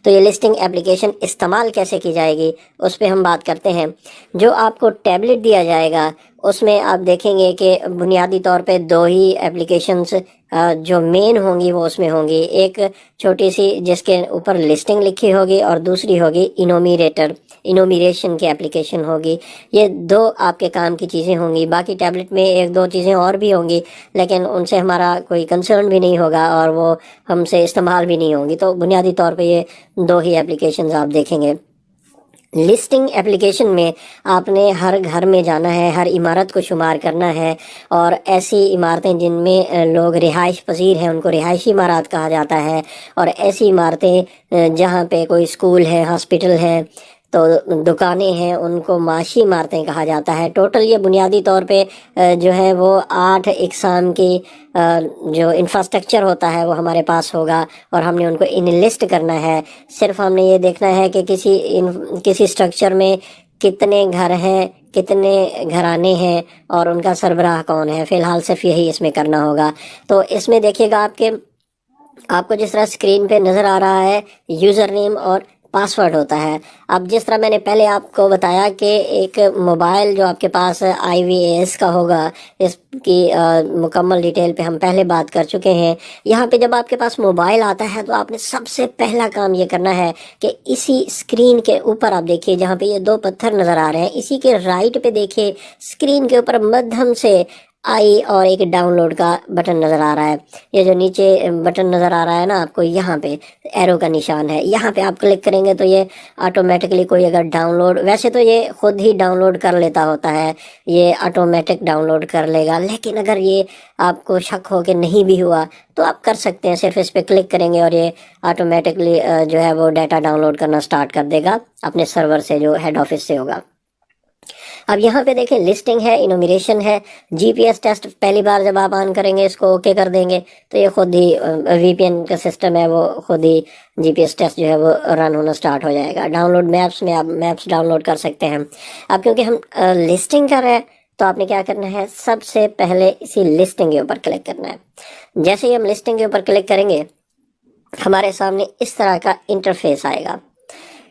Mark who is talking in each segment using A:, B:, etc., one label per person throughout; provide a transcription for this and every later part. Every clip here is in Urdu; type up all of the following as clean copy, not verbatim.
A: تو یہ لسٹنگ اپلیکیشن استعمال کیسے کی جائے گی اس پہ ہم بات کرتے ہیں۔ جو آپ کو ٹیبلٹ دیا جائے گا اس میں آپ دیکھیں گے کہ بنیادی طور پہ دو ہی اپلیکیشنز جو مین ہوں گی وہ اس میں ہوں گی، ایک چھوٹی سی جس کے اوپر لسٹنگ لکھی ہوگی اور دوسری ہوگی انومیریشن کی اپلیکیشن ہوگی۔ یہ دو آپ کے کام کی چیزیں ہوں گی، باقی ٹیبلٹ میں ایک دو چیزیں اور بھی ہوں گی لیکن ان سے ہمارا کوئی کنسرن بھی نہیں ہوگا اور وہ ہم سے استعمال بھی نہیں ہوں گی۔ تو بنیادی طور پہ یہ دو ہی اپلیکیشنز آپ دیکھیں گے۔ لسٹنگ اپلیکیشن میں آپ نے ہر گھر میں جانا ہے، ہر عمارت کو شمار کرنا ہے، اور ایسی عمارتیں جن میں لوگ رہائش پذیر ہیں ان کو رہائشی عمارات کہا جاتا ہے، اور ایسی عمارتیں جہاں پہ کوئی اسکول ہے، ہاسپٹل ہے، تو دکانیں ہیں ان کو معاشی عمارتیں کہا جاتا ہے۔ ٹوٹل یہ بنیادی طور پہ جو ہے وہ 8 اقسام کی جو انفراسٹرکچر ہوتا ہے وہ ہمارے پاس ہوگا، اور ہم نے ان کو انلسٹ کرنا ہے۔ صرف ہم نے یہ دیکھنا ہے کہ کسی اسٹرکچر میں کتنے گھر ہیں، کتنے گھرانے ہیں اور ان کا سربراہ کون ہے، فی الحال صرف یہی اس میں کرنا ہوگا۔ تو اس میں دیکھیے گا آپ کو جس طرح اسکرین پہ نظر آ رہا ہے یوزر نیم اور پاسورڈ ہوتا ہے۔ اب جس طرح میں نے پہلے آپ کو بتایا کہ ایک موبائل جو آپ کے پاس IVAS کا ہوگا، اس کی مکمل ڈیٹیل پہ ہم پہلے بات کر چکے ہیں۔ یہاں پہ جب آپ کے پاس موبائل آتا ہے تو آپ نے سب سے پہلا کام یہ کرنا ہے کہ اسی اسکرین کے اوپر آپ دیکھیے جہاں پہ یہ 2 پتھر نظر آ رہے ہیں، اسی کے رائٹ پہ دیکھیے اسکرین کے اوپر مدھم سے آئی اور ایک ڈاؤن لوڈ کا بٹن نظر آ رہا ہے۔ یہ جو نیچے بٹن نظر آ رہا ہے نا آپ کو، یہاں پہ ایرو کا نشان ہے، یہاں پہ آپ کلک کریں گے تو یہ آٹومیٹکلی کوئی اگر ڈاؤن لوڈ، ویسے تو یہ خود ہی ڈاؤن لوڈ کر لیتا ہوتا ہے، یہ آٹومیٹک ڈاؤن لوڈ کر لے گا، لیکن اگر یہ آپ کو شک ہو کہ نہیں بھی ہوا تو آپ کر سکتے ہیں، صرف اس پہ کلک کریں گے اور یہ آٹومیٹکلی جو ہے وہ ڈیٹا ڈاؤن لوڈ کرنا سٹارٹ کر دے گا اپنے سرور سے جو ہیڈ آفس سے ہوگا۔ اب یہاں پہ دیکھیں لسٹنگ ہے، انومیریشن ہے، GPS ٹیسٹ پہلی بار جب آپ آن کریں گے، اس کو اوکے کر دیں گے تو یہ خود ہی VPN کا سسٹم ہے، وہ خود ہی GPS ٹیسٹ جو ہے وہ رن ہونا سٹارٹ ہو جائے گا۔ ڈاؤن لوڈ میپس میں آپ میپس ڈاؤن لوڈ کر سکتے ہیں۔ اب کیونکہ ہم لسٹنگ کر رہے ہیں تو آپ نے کیا کرنا ہے، سب سے پہلے اسی لسٹنگ کے اوپر کلک کرنا ہے۔ جیسے ہی ہم لسٹنگ کے اوپر کلک کریں گے ہمارے سامنے اس طرح کا انٹرفیس آئے گا۔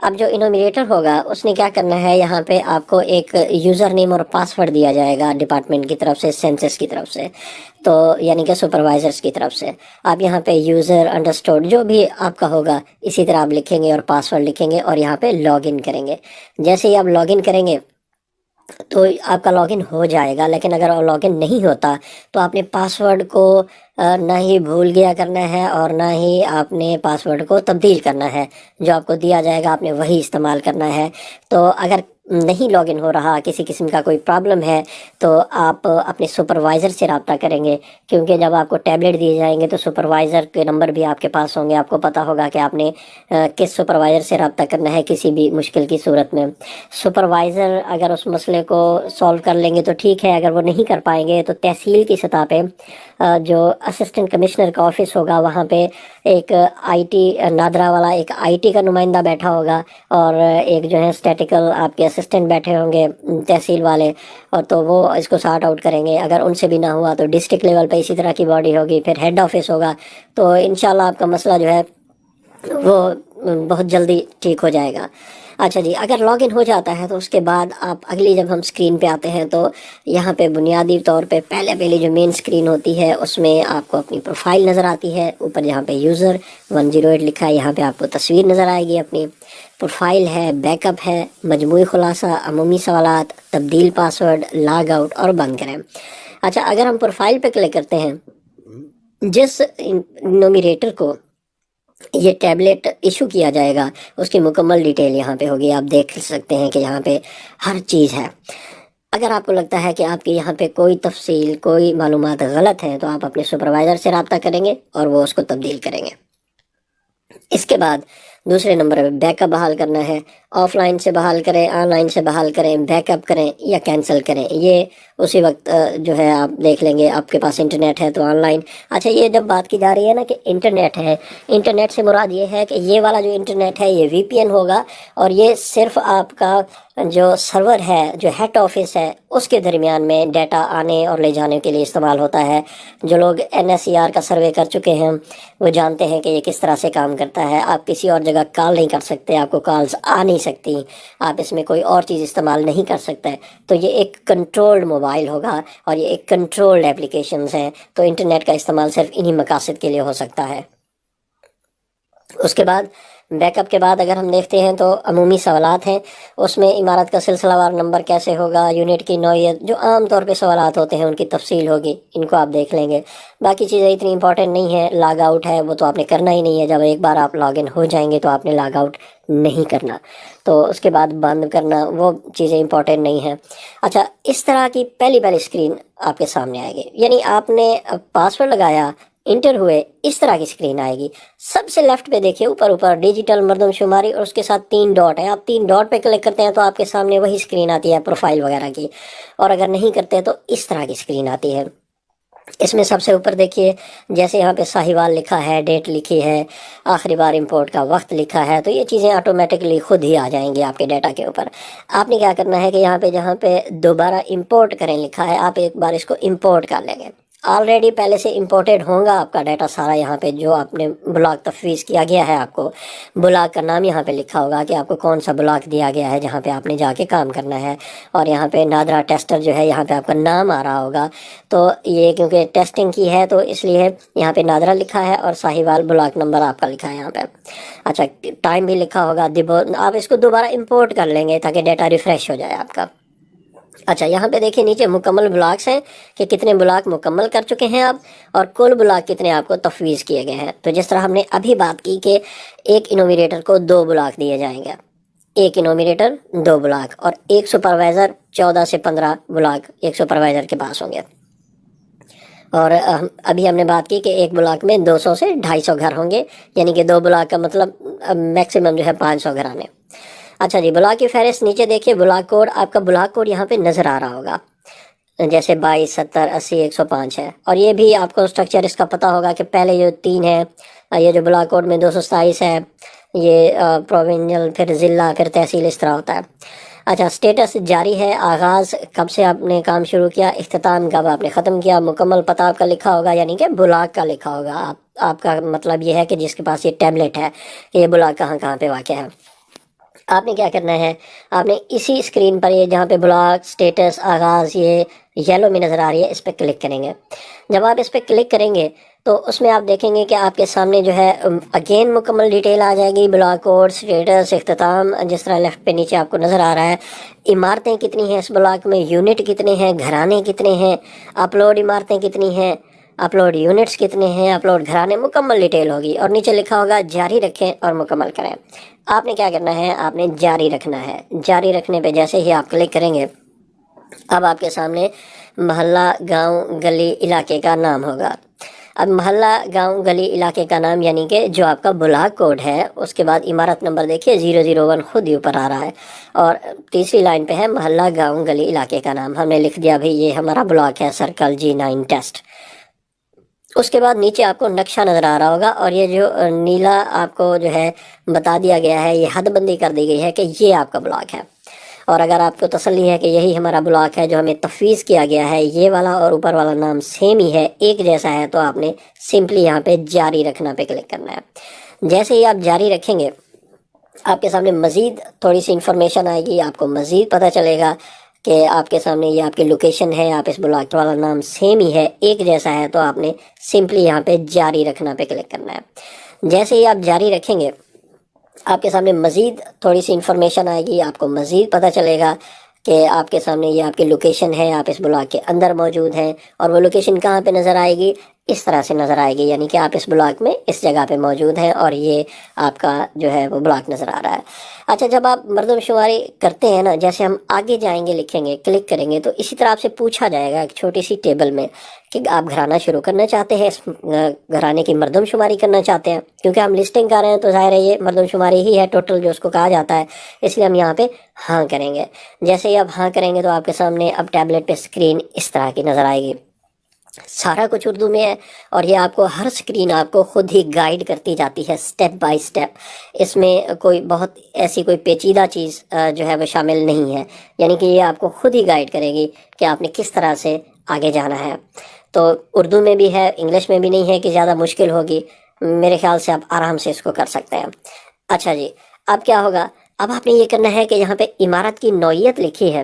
A: اب جو انومریٹر ہوگا اس نے کیا کرنا ہے، یہاں پہ آپ کو ایک یوزر نیم اور پاسورڈ دیا جائے گا ڈپارٹمنٹ کی طرف سے، سینسس کی طرف سے، تو یعنی کہ سپروائزرز کی طرف سے۔ آپ یہاں پہ یوزر انڈرسٹوڈ جو بھی آپ کا ہوگا اسی طرح آپ لکھیں گے اور پاسورڈ لکھیں گے اور یہاں پہ لاگ ان کریں گے۔ جیسے ہی آپ لاگ ان کریں گے تو آپ کا لاگ ان ہو جائے گا، لیکن اگر لاگ ان نہیں ہوتا تو آپ نے پاسورڈ کو نہ ہی بھول گیا کرنا ہے اور نہ ہی آپ نے پاسورڈ کو تبدیل کرنا ہے، جو آپ کو دیا جائے گا آپ نے وہی استعمال کرنا ہے۔ تو اگر نہیں لاگ ان ہو رہا، کسی قسم کا کوئی پرابلم ہے، تو آپ اپنے سپروائزر سے رابطہ کریں گے، کیونکہ جب آپ کو ٹیبلٹ دیے جائیں گے تو سپروائزر کے نمبر بھی آپ کے پاس ہوں گے، آپ کو پتہ ہوگا کہ آپ نے کس سپروائزر سے رابطہ کرنا ہے کسی بھی مشکل کی صورت میں۔ سپروائزر اگر اس مسئلے کو سولو کر لیں گے تو ٹھیک ہے، اگر وہ نہیں کر پائیں گے تو تحصیل کی سطح پہ جو اسسٹنٹ کمشنر کا آفس ہوگا وہاں پہ ایک IT نادرا والا ایک IT کا نمائندہ بیٹھا ہوگا، اور ایک جو ہے اسٹیٹیکل آپ کے اسسٹنٹ بیٹھے ہوں گے تحصیل والے، اور تو وہ اس کو سارٹ آؤٹ کریں گے۔ اگر ان سے بھی نہ ہوا تو ڈسٹرکٹ لیول پہ اسی طرح کی باڈی ہوگی، پھر ہیڈ آفس ہوگا، تو انشاءاللہ آپ کا مسئلہ جو ہے وہ بہت جلدی ٹھیک ہو جائے گا۔ اچھا جی، اگر لاگ ان ہو جاتا ہے تو اس کے بعد آپ اگلی جب ہم اسکرین پہ آتے ہیں تو یہاں پہ بنیادی طور پہ پہلی جو مین اسکرین ہوتی ہے اس میں آپ کو اپنی پروفائل نظر آتی ہے، اوپر جہاں پہ یوزر 108 لکھا ہے یہاں پہ آپ کو تصویر نظر آئے گی اپنی، پروفائل ہے، بیک اپ ہے، مجموعی خلاصہ، عمومی سوالات، تبدیل پاسورڈ، لاگ آؤٹ اور بند کریں۔ اچھا، اگر ہم پروفائل پہ کلک کرتے ہیں، جس نومریٹر کو یہ ٹیبلٹ ایشو کیا جائے گا اس کی مکمل ڈیٹیل یہاں پہ ہوگی، آپ دیکھ سکتے ہیں کہ یہاں پہ ہر چیز ہے۔ اگر آپ کو لگتا ہے کہ آپ کی یہاں پہ کوئی تفصیل، کوئی معلومات غلط ہیں تو آپ اپنے سپروائزر سے رابطہ کریں گے اور وہ اس کو تبدیل کریں گے۔ اس کے بعد دوسرے نمبر پہ بیک اپ بحال کرنا ہے، آف لائن سے بحال کریں، آن لائن سے بحال کریں، بیک اپ کریں یا کینسل کریں، یہ اسی وقت جو ہے آپ دیکھ لیں گے۔ آپ کے پاس انٹرنیٹ ہے تو آن لائن۔ اچھا، یہ جب بات کی جا رہی ہے نا کہ انٹرنیٹ ہے، انٹرنیٹ سے مراد یہ ہے کہ یہ والا جو انٹرنیٹ ہے یہ VPN ہوگا، اور یہ صرف آپ کا جو سرور ہے، جو ہیڈ آفس ہے، اس کے درمیان میں ڈیٹا آنے اور لے جانے کے لیے استعمال ہوتا ہے۔ جو لوگ NSER کا سروے کر چکے ہیں وہ جانتے ہیں کہ یہ کس طرح سے کام کرتا ہے۔ آپ کسی اور جگہ کال نہیں کر سکتے، آپ کو کالز آ نہیں سکتی، آپ اس میں کوئی اور چیز استعمال نہیں کر سکتے۔ تو یہ ایک کنٹرولڈ موبائل ہوگا اور یہ ایک کنٹرولڈ اپلیکیشنز ہیں، تو انٹرنیٹ کا استعمال صرف انہی مقاصد کے لیے ہو سکتا ہے۔ اس کے بعد بیک اپ کے بعد اگر ہم دیکھتے ہیں تو عمومی سوالات ہیں، اس میں عمارت کا سلسلہ وار نمبر کیسے ہوگا، یونٹ کی نوعیت، جو عام طور پہ سوالات ہوتے ہیں ان کی تفصیل ہوگی، ان کو آپ دیکھ لیں گے۔ باقی چیزیں اتنی امپورٹنٹ نہیں ہے۔ لاگ آؤٹ ہے وہ تو آپ نے کرنا ہی نہیں ہے، جب ایک بار آپ لاگ ان ہو جائیں گے تو آپ نے لاگ آؤٹ نہیں کرنا، تو اس کے بعد بند کرنا، وہ چیزیں امپورٹنٹ نہیں ہیں۔ اچھا، اس طرح کی پہلی اسکرین آپ کے سامنے آئے گی، یعنی آپ نے پاسورڈ لگایا، انٹر ہوئے، اس طرح کی اسکرین آئے گی۔ سب سے لیفٹ پہ دیکھیے اوپر ڈیجیٹل مردم شماری اور اس کے ساتھ 3 ڈاٹ ہے، آپ 3 ڈاٹ پہ کلک کرتے ہیں تو آپ کے سامنے وہی اسکرین آتی ہے پروفائل وغیرہ کی، اور اگر نہیں کرتے تو اس طرح کی اسکرین آتی ہے۔ اس میں سب سے اوپر دیکھیے، جیسے یہاں پہ ساہیوال لکھا ہے، ڈیٹ لکھی ہے، آخری بار امپورٹ کا وقت لکھا ہے، تو یہ چیزیں آٹومیٹکلی خود ہی آ جائیں گی آپ کے ڈیٹا کے اوپر۔ آپ نے کیا کرنا ہے کہ یہاں پہ جہاں پہ دوبارہ امپورٹ کریں لکھا ہے، آپ ایک بار اس کو امپورٹ کر لیں گے۔ آلریڈی پہلے سے امپورٹڈ ہوگا آپ کا ڈیٹا سارا، یہاں پہ جو آپ نے بلاک تفویض کیا گیا ہے، آپ کو بلاک کا نام یہاں پہ لکھا ہوگا کہ آپ کو کون سا بلاک دیا گیا ہے جہاں پہ آپ نے جا کے کام کرنا ہے، اور یہاں پہ نادرا ٹیسٹر جو ہے یہاں پہ آپ کا نام آ رہا ہوگا۔ تو یہ کیونکہ ٹیسٹنگ کی ہے تو اس لیے یہاں پہ نادرا لکھا ہے اور ساہیوال بلاک نمبر آپ کا لکھا ہے یہاں پہ۔ اچھا، ٹائم بھی لکھا ہوگا۔ آپ اس کو دوبارہ امپورٹ کر لیں گے تاکہ ڈیٹا ریفریش ہو جائے آپ کا۔ اچھا، یہاں پہ دیکھیں نیچے مکمل بلاکس ہیں کہ کتنے بلاک مکمل کر چکے ہیں آپ، اور کل بلاک کتنے آپ کو تفویض کیے گئے ہیں۔ تو جس طرح ہم نے ابھی بات کی کہ ایک انومریٹر کو 2 بلاک دیے جائیں گے، ایک انومریٹر 2 بلاک، اور ایک سپروائزر 14 سے 15 بلاک ایک سپروائزر کے پاس ہوں گے۔ اور ابھی ہم نے بات کی کہ ایک بلاک میں 200 سے 250 گھر ہوں گے، یعنی کہ 2 بلاک کا مطلب میکسیمم جو ہے 500 گھر آنے۔ اچھا جی، بلاک کی فہرست نیچے دیکھیے، بلاک کوڈ، آپ کا بلاک کوڈ یہاں پہ نظر آ رہا ہوگا، جیسے 22 70 80 105 ہے، اور یہ بھی آپ کو اسٹرکچر اس کا پتہ ہوگا کہ پہلے جو 3 ہے، یہ جو بلاک کوڈ میں 227 ہے، یہ پروونشل، پھر ضلع، پھر تحصیل، اس طرح ہوتا ہے۔ اچھا، سٹیٹس جاری ہے، آغاز کب سے آپ نے کام شروع کیا، اختتام کب آپ نے ختم کیا، مکمل پتہ آپ کا لکھا ہوگا، یعنی کہ بلاک کا لکھا ہوگا۔ آپ کا مطلب یہ ہے کہ جس کے پاس یہ ٹیبلٹ ہے کہ یہ بلاک کہاں کہاں پہ واقع ہے۔ آپ نے کیا کرنا ہے، آپ نے اسی اسکرین پر یہ جہاں پہ بلاک، سٹیٹس، آغاز، یہ یلو میں نظر آ رہی ہے، اس پہ کلک کریں گے۔ جب آپ اس پہ کلک کریں گے تو اس میں آپ دیکھیں گے کہ آپ کے سامنے جو ہے اگین مکمل ڈیٹیل آ جائے گی، بلاک کوڈ، سٹیٹس، اختتام، جس طرح لیفٹ پہ نیچے آپ کو نظر آ رہا ہے، عمارتیں کتنی ہیں اس بلاک میں، یونٹ کتنے ہیں، گھرانے کتنے ہیں، اپلوڈ عمارتیں کتنی ہیں، اپلوڈ یونٹس کتنے ہیں، اپلوڈ گھرانے، مکمل ڈیٹیل ہوگی، اور نیچے لکھا ہوگا جاری رکھیں اور مکمل کریں۔ آپ نے کیا کرنا ہے، آپ نے جاری رکھنا ہے۔ جاری رکھنے پہ جیسے ہی آپ کلک کریں گے، اب آپ کے سامنے محلہ، گاؤں، گلی، علاقے کا نام ہوگا۔ اب محلہ، گاؤں، گلی، علاقے کا نام یعنی کہ جو آپ کا بلاک کوڈ ہے، اس کے بعد عمارت نمبر دیکھیے 001 خود ہی اوپر آ رہا ہے، اور تیسری لائن پہ ہے محلہ، گاؤں، گلی، علاقے کا نام۔ ہم نے لکھ دیا بھائی یہ ہمارا بلاک ہے سرکل G9 ٹیسٹ۔ اس کے بعد نیچے آپ کو نقشہ نظر آ رہا ہوگا، اور یہ جو نیلا آپ کو جو ہے بتا دیا گیا ہے، یہ حد بندی کر دی گئی ہے کہ یہ آپ کا بلاک ہے۔ اور اگر آپ کو تسلی ہے کہ یہی ہمارا بلاک ہے جو ہمیں تفویض کیا گیا ہے، یہ والا اور اوپر والا نام سیم ہی ہے، ایک جیسا ہے، تو آپ نے سمپلی یہاں پہ جاری رکھنا پہ کلک کرنا ہے۔ جیسے ہی آپ جاری رکھیں گے، آپ کے سامنے مزید تھوڑی سی انفارمیشن آئے گی، آپ کو مزید پتہ چلے گا کہ آپ کے سامنے یہ آپ کی لوکیشن ہے، آپ اس بلاک والا نام سیم ہی ہے، ایک جیسا ہے، تو آپ نے سمپلی یہاں پہ جاری رکھنا پہ کلک کرنا ہے۔ جیسے ہی آپ جاری رکھیں گے، آپ کے سامنے مزید تھوڑی سی انفارمیشن آئے گی، آپ کو مزید پتہ چلے گا کہ آپ کے سامنے یہ آپ کی لوکیشن ہے، آپ اس بلاک کے اندر موجود ہیں، اور وہ لوکیشن کہاں پہ نظر آئے گی، اس طرح سے نظر آئے گی، یعنی کہ آپ اس بلاک میں اس جگہ پہ موجود ہیں، اور یہ آپ کا جو ہے وہ بلاک نظر آ رہا ہے۔ اچھا، جب آپ مردم شماری کرتے ہیں نا، جیسے ہم آگے جائیں گے، لکھیں گے، کلک کریں گے، تو اسی طرح آپ سے پوچھا جائے گا ایک چھوٹی سی ٹیبل میں کہ آپ گھرانہ شروع کرنا چاہتے ہیں، اس گھرانے کی مردم شماری کرنا چاہتے ہیں، کیونکہ ہم لسٹنگ کر رہے ہیں تو ظاہر ہے یہ مردم شماری ہی ہے ٹوٹل جو اس کو کہا جاتا ہے، اس لیے ہم یہاں پہ ہاں کریں گے۔ جیسے ہی آپ ہاں کریں گے تو آپ کے سامنے اب ٹیبلٹ پہ اسکرین اس طرح کی نظر آئے گی۔ سارا کچھ اردو میں ہے، اور یہ آپ کو ہر اسکرین آپ کو خود ہی گائیڈ کرتی جاتی ہے سٹیپ بائی سٹیپ. اس میں کوئی بہت ایسی کوئی پیچیدہ چیز جو ہے وہ شامل نہیں ہے، یعنی کہ یہ آپ کو خود ہی گائیڈ کرے گی کہ آپ نے کس طرح سے آگے جانا ہے. تو اردو میں بھی ہے، انگلش میں بھی نہیں ہے کہ زیادہ مشکل ہوگی. میرے خیال سے آپ آرام سے اس کو کر سکتے ہیں. اچھا جی، اب کیا ہوگا؟ اب آپ نے یہ کرنا ہے کہ یہاں پہ عمارت کی نوعیت لکھی ہے،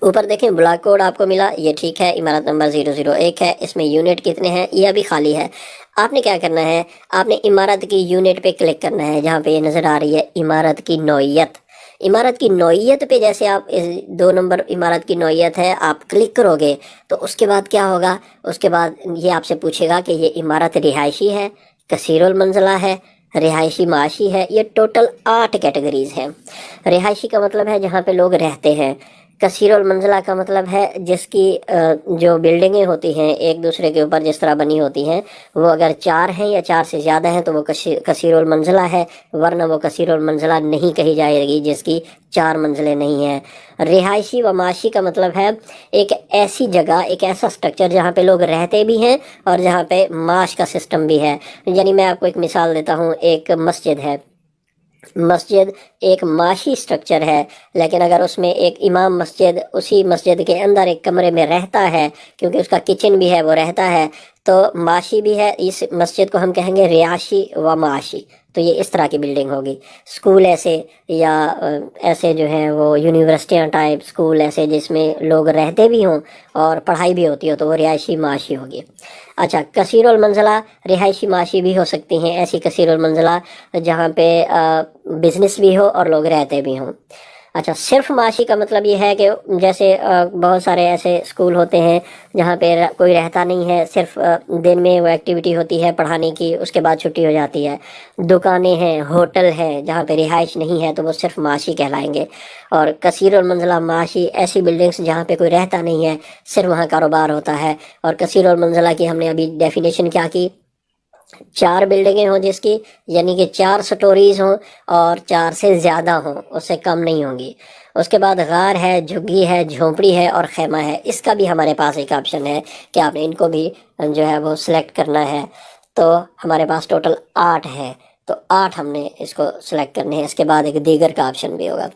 A: اوپر دیکھیں بلاک کوڈ آپ کو ملا، یہ ٹھیک ہے، عمارت نمبر 001 ہے، اس میں یونٹ کتنے ہیں یہ ابھی خالی ہے. آپ نے کیا کرنا ہے؟ آپ نے عمارت کی یونٹ پہ کلک کرنا ہے، جہاں پہ یہ نظر آ رہی ہے عمارت کی نوعیت. عمارت کی نوعیت پہ جیسے آپ 2 نمبر عمارت کی نوعیت ہے آپ کلک کرو گے تو اس کے بعد کیا ہوگا؟ اس کے بعد یہ آپ سے پوچھے گا کہ یہ عمارت رہائشی ہے، کثیر المنزلہ ہے، رہائشی معاشی ہے. یہ ٹوٹل 8 کیٹیگریز ہیں. رہائشی کا مطلب ہے جہاں پہ لوگ رہتے ہیں. کثیر المنزلہ کا مطلب ہے جس کی جو بلڈنگیں ہوتی ہیں ایک دوسرے کے اوپر جس طرح بنی ہوتی ہیں، وہ اگر 4 ہیں یا 4 سے زیادہ ہیں تو وہ کثیر المنزلہ ہے، ورنہ وہ کثیر المنزلہ نہیں کہی جائے گی جس کی 4 منزلیں نہیں ہیں. رہائشی و معاشی کا مطلب ہے ایک ایسی جگہ، ایک ایسا سٹرکچر جہاں پہ لوگ رہتے بھی ہیں اور جہاں پہ معاش کا سسٹم بھی ہے. یعنی میں آپ کو ایک مثال دیتا ہوں، ایک مسجد ہے. مسجد ایک معاشی سٹرکچر ہے، لیکن اگر اس میں ایک امام مسجد اسی مسجد کے اندر ایک کمرے میں رہتا ہے، کیونکہ اس کا کچن بھی ہے، وہ رہتا ہے، تو معاشی بھی ہے. اس مسجد کو ہم کہیں گے رہائشی و معاشی. تو یہ اس طرح کی بلڈنگ ہوگی. اسکول ایسے، یا ایسے جو ہیں وہ یونیورسٹیاں ٹائپ اسکول ایسے جس میں لوگ رہتے بھی ہوں اور پڑھائی بھی ہوتی ہو، تو وہ رہائشی معاشی ہوگی. اچھا، کثیر المنزلہ رہائشی معاشی بھی ہو سکتی ہیں. ایسی کثیر المنزلہ جہاں پہ بزنس بھی ہو اور لوگ رہتے بھی ہوں. اچھا، صرف معاشی کا مطلب یہ ہے کہ جیسے بہت سارے ایسے اسکول ہوتے ہیں جہاں پہ کوئی رہتا نہیں ہے، صرف دن میں وہ ایکٹیویٹی ہوتی ہے پڑھانے کی، اس کے بعد چھٹی ہو جاتی ہے. دکانیں ہیں، ہوٹل ہے جہاں پہ رہائش نہیں ہے، تو وہ صرف معاشی کہلائیں گے. اور کثیر المنزلہ معاشی ایسی بلڈنگس جہاں پہ کوئی رہتا نہیں ہے، صرف وہاں کاروبار ہوتا ہے. اور کثیر المنزلہ کی ہم نے ابھی ڈیفینیشن کیا کی؟ 4 بلڈنگیں ہوں جس کی، یعنی کہ 4 سٹوریز ہوں اور 4 سے زیادہ ہوں، اس سے کم نہیں ہوں گی. اس کے بعد غار ہے، جھگی ہے، جھونپڑی ہے اور خیمہ ہے. اس کا بھی ہمارے پاس ایک آپشن ہے کہ آپ نے ان کو بھی جو ہے وہ سلیکٹ کرنا ہے. تو ہمارے پاس ٹوٹل 8 ہے، تو 8 ہم نے اس کو سلیکٹ کرنے ہیں. اس کے بعد ایک دیگر کا آپشن بھی ہوگا.